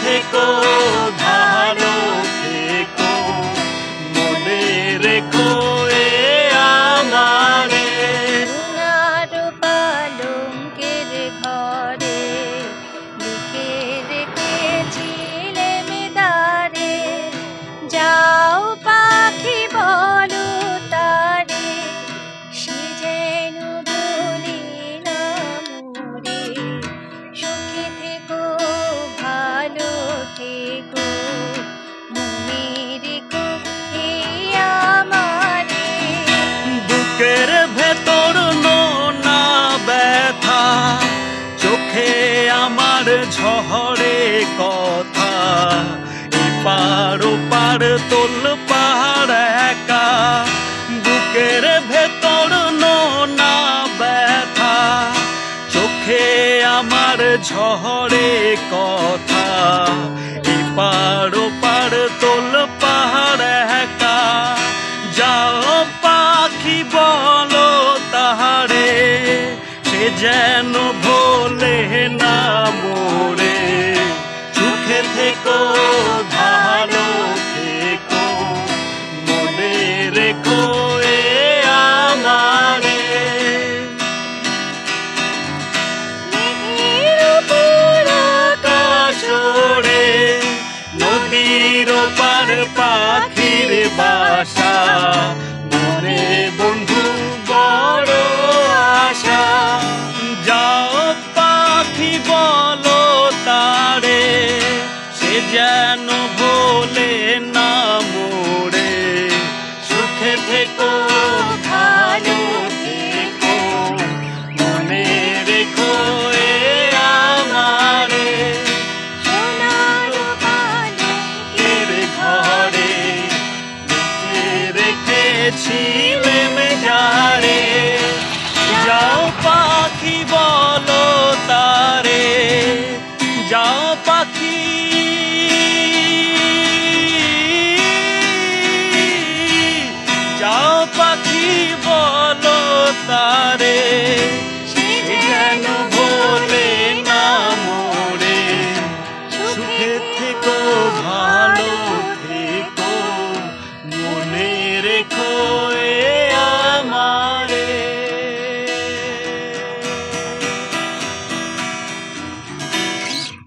থেকো ভালো থেকো, মনে রেখো এ আমারে। সোনার পালঙ্কের ঘরে লিখে রেখেছিলে মেদারে, যাও পাখি বলো তারে, সে যেন ভুলে না মোরে। সুখে থেকো ভালো থেকো, মনে রেখো এই আমারে। বুকের ভেতর নোনা ব্যথা, চোখে আমার ঝরে কথা, এপার ওপার তোল পাহাড় একা। বুকের ভেতর নোনা ব্যথা, চোখে আমার ঝরে কথা, এপার ওপার তোল পাহাড় একা। যাও পাখি বলো তাহারে, সে যেন ভোলে না মোরে। সুখে থেকো ভালো থেকো, মনে রেখো এ আমারে। মেঘের উপর আকাশ ওড়ে, নদীর ওপার পাখির বাসা, মনে বন্ধু বড় আশা। যাও পাখি বলো তারে, সে যেন ভোলে না মোরে। সুখে থেকো ভালো থেকো, মনে রেখো এ আমারে। সোনার পালঙ্কের ঘরে লিখে রেখেছিলে মেজারে, যাও পাখি বলো তারে, যাও পাখি, যাও পাখি বলো তারে।